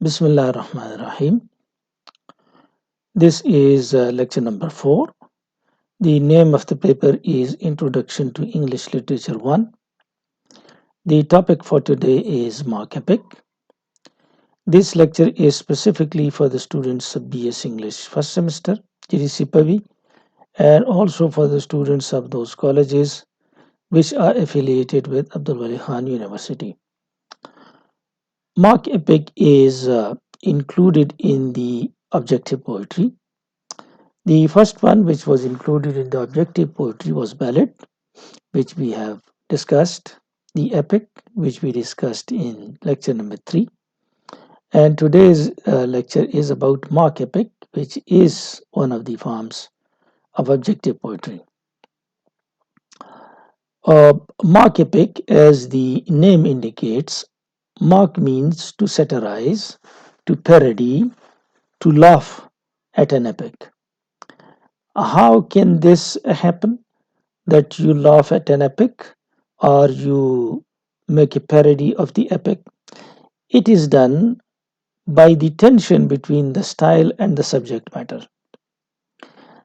Bismillah ar-Rahman ar-Rahim. This is lecture number 4. The name of the paper is Introduction to English Literature 1. The topic for today is Mark Epic. This lecture is specifically for the students of BS English first semester, GDC PAVI, and also for the students of those colleges which are affiliated with Abdul Wali Khan University. Mark Epic is included in the objective poetry. The first one, which was included in the objective poetry, was ballad, which we have discussed, the epic, which we discussed in lecture number 3. And today's lecture is about mock epic, which is one of the forms of objective poetry. Mock epic, as the name indicates, mock means to satirize, to parody, to laugh at an epic. How can this happen? That you laugh at an epic or you make a parody of the epic? It is done by the tension between the style and the subject matter.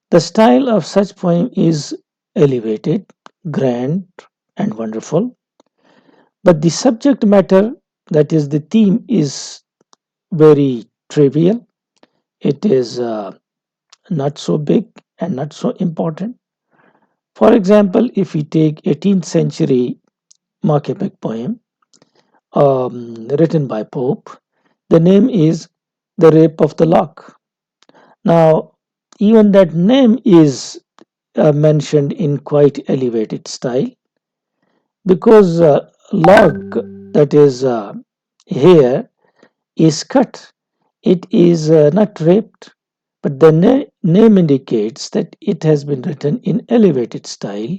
The style of such poem is elevated, grand, and wonderful, but the subject matter, that is the theme, is very trivial. It is not so big and not so important. For example, if we take 18th century mock epic poem written by Pope, the name is The Rape of the Lock. Now, even that name is mentioned in quite elevated style because lock, that is hair, is cut. It is not raped, but the name indicates that it has been written in elevated style.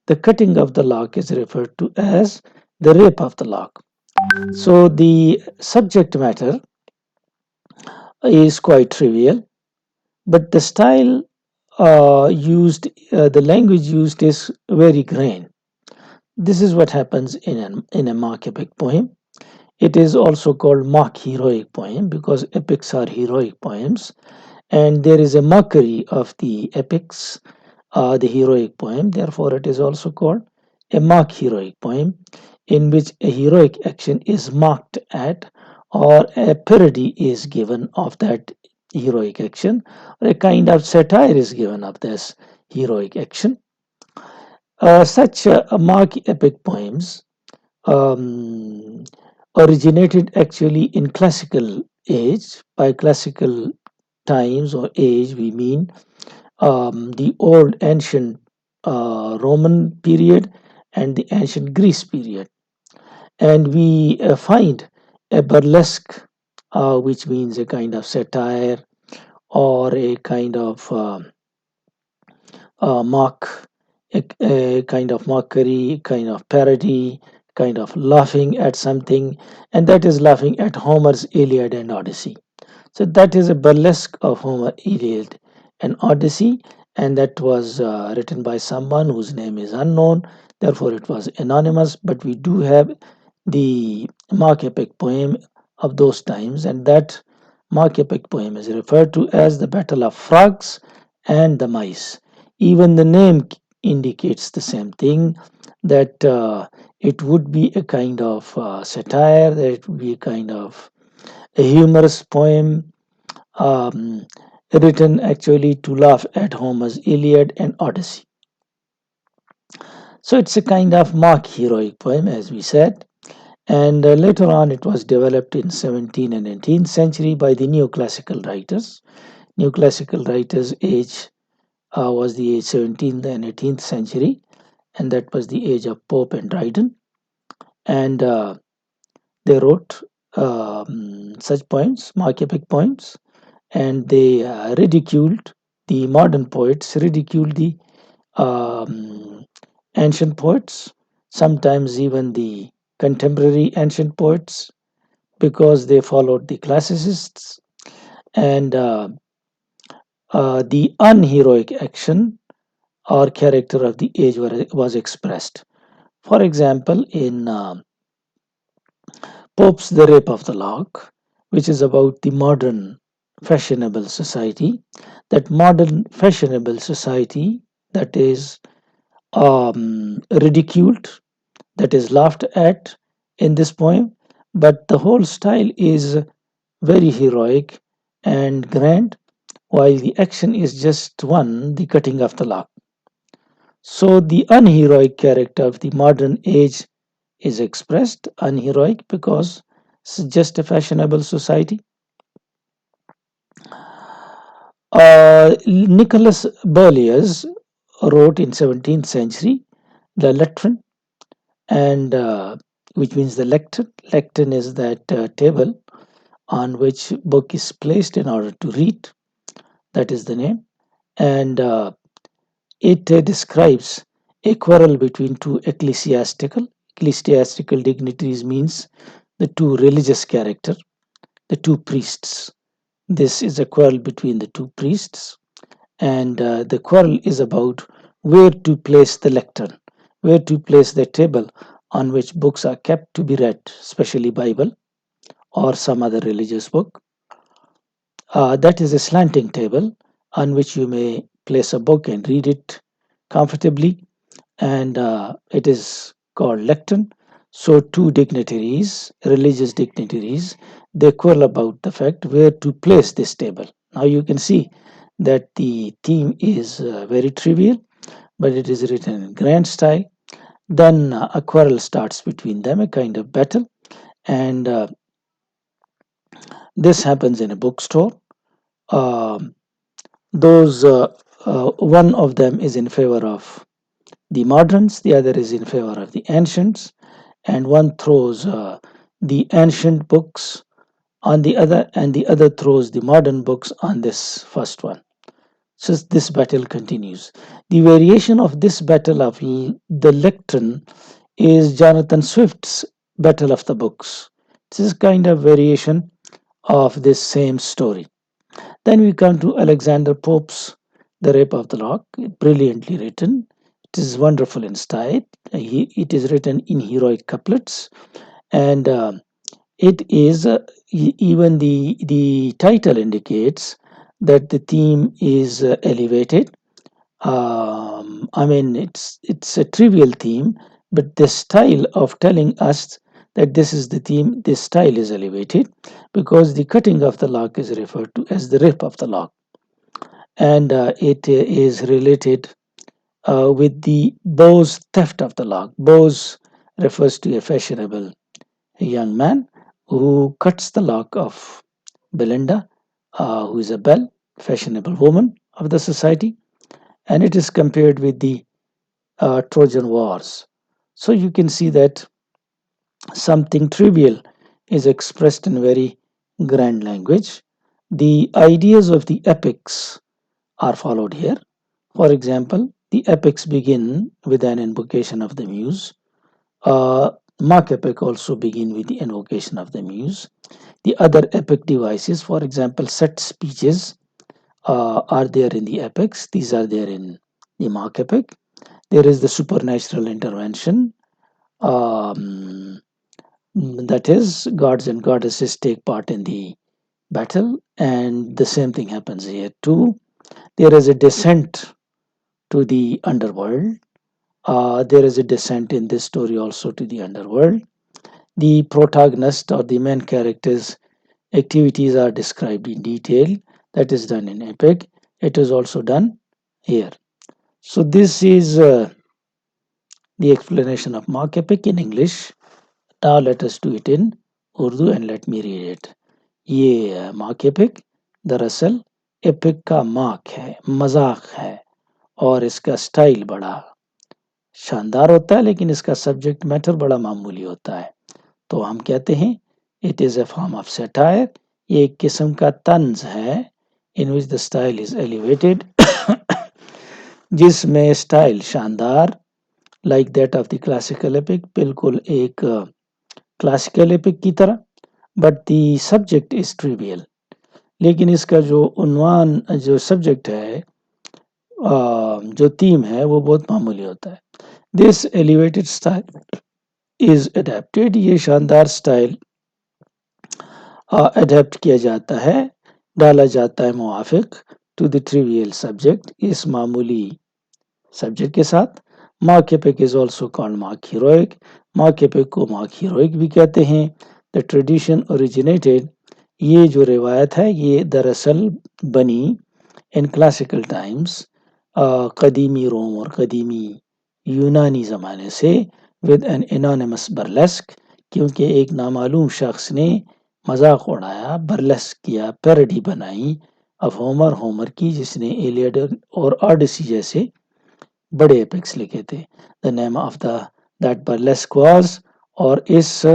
The cutting of the lock is referred to as the rape of the lock. So the subject matter is quite trivial, but the style the language used is very grand. This is what happens in a mock epic poem. It is also called mock heroic poem because epics are heroic poems, and there is a mockery of the epics, the heroic poem. Therefore, it is also called a mock heroic poem, in which a heroic action is mocked at, or a parody is given of that heroic action, or a kind of satire is given of this heroic action. Such mock epic poems um, originated actually in classical age. By classical times or age, we mean the old ancient Roman period and the ancient Greece period. And we find a burlesque, which means a kind of satire or a kind of mock, a kind of mockery, kind of parody, kind of laughing at something, and that is laughing at Homer's Iliad and Odyssey. So that is a burlesque of Homer, Iliad, and Odyssey, and that was written by someone whose name is unknown. Therefore, it was anonymous. But we do have the mock epic poem of those times, and that mock epic poem is referred to as the Battle of Frogs and the Mice. Even the name indicates the same thing, that it would be a kind of satire, that it would be a kind of a humorous poem, um, written actually to laugh at Homer's Iliad and Odyssey. So it's a kind of mock heroic poem, as we said. And later on, it was developed in 17th and 18th century by the neoclassical writers. Neoclassical writers' age was the age 17th and 18th century, and that was the age of Pope and Dryden. And they wrote such poems, mock epic poems, and they ridiculed, the modern poets ridiculed the um, ancient poets, sometimes even the contemporary ancient poets, because they followed the classicists, and the unheroic action or character of the age was expressed. For example, in Pope's The Rape of the Lock, which is about the modern fashionable society. That modern fashionable society that is ridiculed, that is laughed at in this poem, but the whole style is very heroic and grand, while the action is just one, the cutting of the lock. So the unheroic character of the modern age is expressed unheroic because it's just a fashionable society. Nicholas Berlioz wrote in 17th century the lectern, and which means the lectern. Lectern is that table on which book is placed in order to read. That is the name, and it describes a quarrel between two ecclesiastical dignitaries, means the two religious character, the two priests. This is a quarrel between the two priests, and the quarrel is about where to place the lectern, where to place the table on which books are kept to be read, especially Bible or some other religious book. That is a slanting table on which you may place a book and read it comfortably, and it is called lectern. So, two dignitaries, religious dignitaries, they quarrel about the fact where to place this table. Now, you can see that the theme is very trivial, but it is written in grand style. Then a quarrel starts between them, a kind of battle, and this happens in a bookstore. Um those One of them is in favor of the moderns, the other is in favor of the ancients, and one throws the ancient books on the other, and the other throws the modern books on this first one. So this battle continues. The variation of this battle of the lectern is Jonathan Swift's Battle of the Books. This is kind of variation of this same story. Then we come to Alexander Pope's The Rape of the Lock, brilliantly written. It is wonderful in style. It is written in heroic couplets, and it is even the title indicates that the theme is elevated. I mean, it's a trivial theme, but the style of telling us that this is the theme, this style is elevated because the cutting of the lock is referred to as the rape of the lock, and it is related with the Bose theft of the lock. Bose refers to a fashionable young man who cuts the lock of Belinda, who is a belle, fashionable woman of the society, and it is compared with the Trojan Wars. So you can see that something trivial is expressed in very grand language. The ideas of the epics are followed here. For example, the epics begin with an invocation of the muse. Uh, Mock epic also begin with the invocation of the muse. The other epic devices, for example, set speeches, are there in the epics. These are there in the mock epic. There is the supernatural intervention. Um, that is, gods and goddesses take part in the battle, and the same thing happens here too. There is a descent to the underworld. There is a descent in this story also to the underworld. The protagonist or the main character's activities are described in detail. That is done in epic. It is also done here. So this is the explanation of mock epic in English. Now let us do it in Urdu and let me read it. ये mark epic दरअसल epic का mark है, मजाक है, और इसका style बड़ा शानदार होता है, लेकिन इसका सब्जेक्ट मैटर बड़ा मामूली होता है. तो हम कहते हैं it is a form of satire. ये एक किस्म का तंज है in which the style is elevated जिसमें स्टाइल शानदार like that of the classical epic, बिल्कुल एक क्लासिकल एपिक की तरह, but the subject is trivial. लेकिन इसका जो उन्वान, जो सब्जेक्ट है, जो थीम है, वो बहुत मामूली होता है. This elevated style is adapted. ये शानदार स्टाइल اڈیپٹ کیا جاتا ہے، ڈالا جاتا ہے موافق ٹو دی ٹریویل سبجیکٹ، اس معمولی سبجیکٹ کے ساتھ۔ Mark epic is also called mark heroic, mark epic کو مارک ہیروئک بھی کہتے ہیں۔ دا ٹریڈیشن اوریجنیٹڈ، یہ جو روایت ہے یہ دراصل بنی ان کلاسیکل ٹائمز، قدیمی روم اور قدیمی یونانی زمانے سے، ود این انانیمس برلسک، کیونکہ ایک نامعلوم شخص نے مذاق اڑایا، برلسک کیا، پیرڈی بنائی اب ہومر کی، جس نے ایلیڈ اور آڈیسی جیسے بڑے ایپکس لکھے تھے۔ The name of that burlesque was, اور اس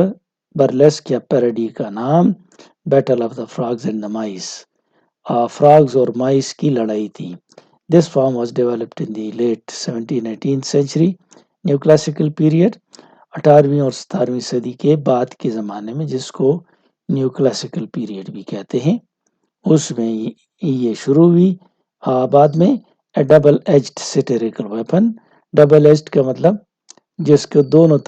برلسک یا پیرڈی کا نام battle of the frogs and the mice, frogs اور مائس کی لڑائی تھی۔ This form was developed in the late 17th-18th century neo classical period, 18ویں اور 17ویں صدی کے بعد کے زمانے میں، جس کو نیو کلاسیکل پیریڈ بھی کہتے ہیں، اس میں یہ شروع ہوئی۔ بعد میں double edged satirical weapon, double edged کا مطلب جس کے دونوں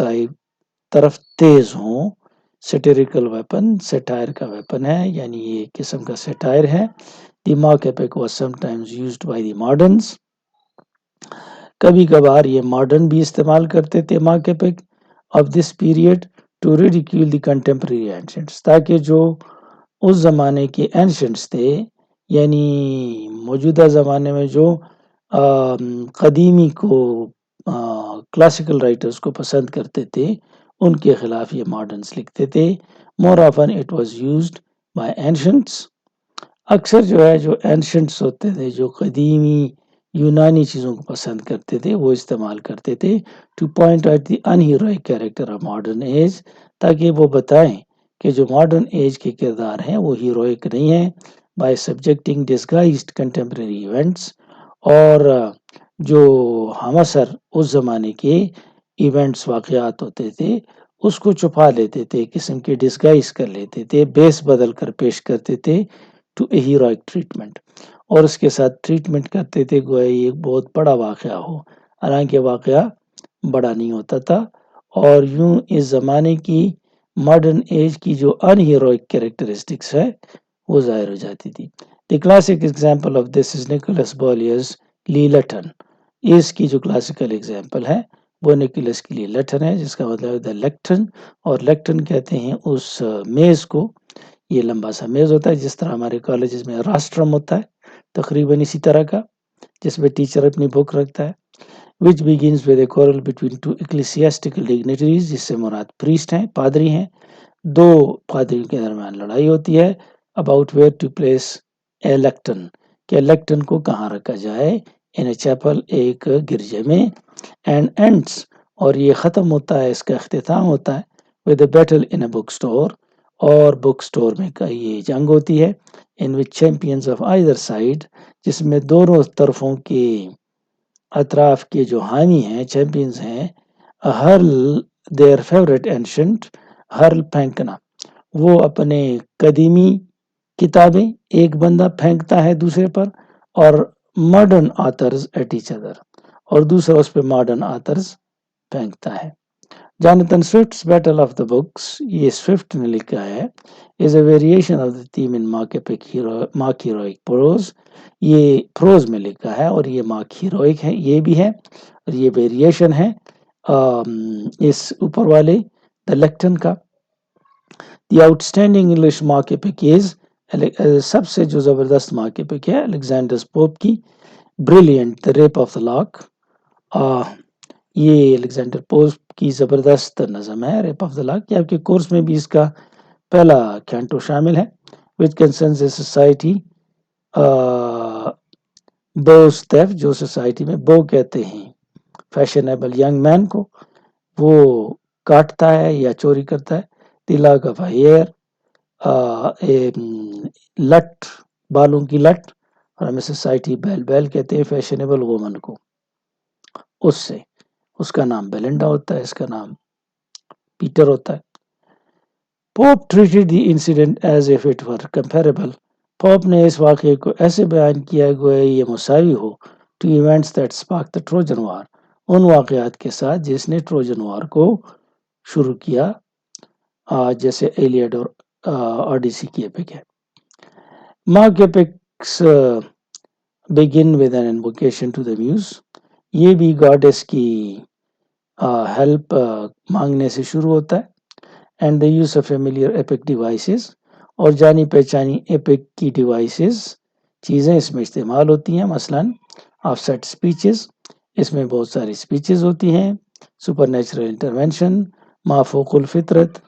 طرف تیز ہوں، سیٹیریکل ویپن سیٹائر کا ویپن ہے، یعنی یہ ایک قسم کا سیٹائر ہے۔ The mock epic was sometimes used by the moderns, کبھی کبھار یہ ماڈرن بھی استعمال کرتے تھے mock epic of this period to ridicule the contemporary ancients, تاکہ جو اس زمانے کے اینشنٹس تھے، یعنی موجودہ زمانے میں جو قدیمی کو کلاسیکل رائٹرز کو پسند کرتے تھے، ان کے خلاف یہ ماڈرنز لکھتے تھے۔ More often it was used by ancients, اکثر جو ہے جو اینشنٹس ہوتے تھے، جو قدیمی یونانی چیزوں کو پسند کرتے تھے، وہ استعمال کرتے تھے to point out the in heroic character of modern age, تاکہ وہ بتائیں کہ جو ماڈرن ایج کے کردار ہیں وہ ہیروئک نہیں ہیں، بائی سبجیکٹنگ ڈسگائزڈ کنٹمپریری ایونٹس، اور جو ہم اثر اس زمانے کے ایونٹس واقعات ہوتے تھے اس کو چھپا لیتے تھے، قسم کے ڈسگائز کر لیتے تھے، بیس بدل کر پیش کرتے تھے ٹو اے ہیروئک ٹریٹمنٹ، اور اس کے ساتھ ٹریٹمنٹ کرتے تھے گویا یہ ایک بہت بڑا واقعہ ہو، حالانکہ واقعہ بڑا نہیں ہوتا تھا، اور یوں اس زمانے کی ماڈرن ایج کی جو ان ہیروئک کیریکٹرسٹکس ہے وہ ظاہر ہو جاتی تھی۔ The classic example of this is Nicolas Boileau's Le Lutrin, اس کی جو کلاسیکل ایگزامپل ہے وہ نیکولس کے لیے لٹن ہے، جس کا مطلب ہے دا لیکٹن، اور لیکٹن کہتے ہیں اس میز کو، یہ لمبا سا میز ہوتا ہے جس طرح ہمارے کالجز میں راسٹرم ہوتا ہے تقریباً اسی طرح کا، جس میں ٹیچر اپنی بک رکھتا ہے، which begins with a quarrel between two ecclesiastical dignitaries، جس سے مراد پریسٹ ہیں، پادری ہیں، دو پادریوں کے درمیان لڑائی ہوتی ہے about where to place a lectern، کہ لیکٹن کو کہاں رکھا جائے in a chapel، ایک گرجے میں، and ends، اور یہ ختم ہوتا ہے، اس کا اختتام ہوتا ہے with a battle in a bookstore، اور بک سٹور میں کا یہ جنگ ہوتی ہے in which champions of either side، جس میں دونوں طرفوں کے اطراف کے جو حامی ہیں، چیمپئنز ہیں، ہرل their favorite ancient، ہرل پھینکنا، وہ اپنے قدیمی کتابیں ایک بندہ پھینکتا ہے دوسرے پر، اور modern authors at each other, اور دوسرا اس پہ ماڈرن آتھرز پھینکتا ہے۔ Jonathan Swift's Battle of the Books, یہ سوئفٹ نے لکھا ہے، is a variation of the theme in mock heroic prose, یہ پروز میں لکھا ہے اور یہ مارک ہیروئک ہے، یہ بھی ہے، اور یہ ویریشن ہے اس اوپر والے دا لیکٹن کا۔ The outstanding English mock epic is, سب سے جو زبردست مارک ایپک ہے الیگزینڈر پوپ کی brilliant the rape of the lock, یہ الیگزینڈر پوپ کی زبردست نظم ہے ریپ آف دا لاک، کہ آپ کے کورس میں بھی اس کا پہلا کینٹو شامل ہے، which concerns a society bows theft، جو سوسائٹی میں بو کہتے ہیں فیشنیبل ینگ مین کو، وہ کاٹتا ہے یا چوری کرتا ہے، دی لاک آف ہیئر، لٹ، بالوں کی لٹ، اور ہمیں سوسائٹی بیل کہتے ہیں فیشنیبل وومن کو، اس سے اس کا نام بیلنڈا ہوتا ہے، اس کا نام پیٹر ہوتا ہے۔ Pope treated the incident as if it were comparable، Pope نے اس واقعے کو ایسے بیان کیا گویا یہ مساوی ہو to events that sparked the Trojan War، ان واقعات کے ساتھ جس نے ٹروجن وار کو شروع کیا، جیسے ایلیڈ اور ओडिसी की एपिक है। Mock epics begin with an invocation to the muse. ये भी गॉडेस की हेल्प मांगने से शुरू होता है। And the use of familiar epic devices, और जानी पहचानी एपिक की डिवाइसेस चीज़ें इसमें इस्तेमाल होती हैं। मसलन ऑफसेट स्पीचेस, इसमें बहुत सारी स्पीचेस होती हैं। सुपर नेचुरल इंटरवेंशन, माफोकुल फितरत,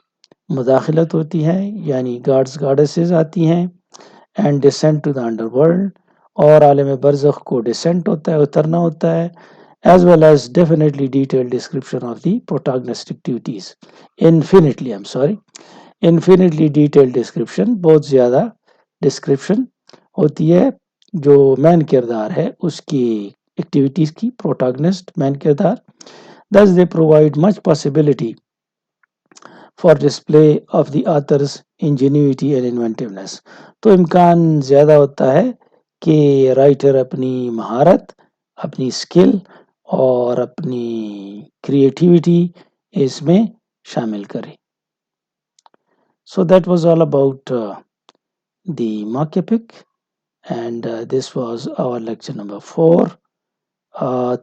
मुदाखलत होती है, यानी गार्ड्स गॉडेसेस आती हैं। And descent to the underworld, और आलम बरज़ख को डिसेंट होता है, उतरना होता है। as well as definitely detailed description of the protagonistic duties. Infinitely detailed description, बहुत ज़्यादा description होती है जो मैन किरदार है उसकी एक्टिविटीज़ की, प्रोटागनिस्ट मैन किरदार। Thus they provide much possibility for display of the author's ingenuity and inventiveness. तो इम्कान ज़्यादा होता है कि राइटर अपनी महारत, अपनी स्किल और अपनी क्रिएटिविटी इसमें शामिल करें। So that was all about the mock epic, and this was our lecture number 4.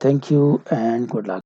Thank you and good luck.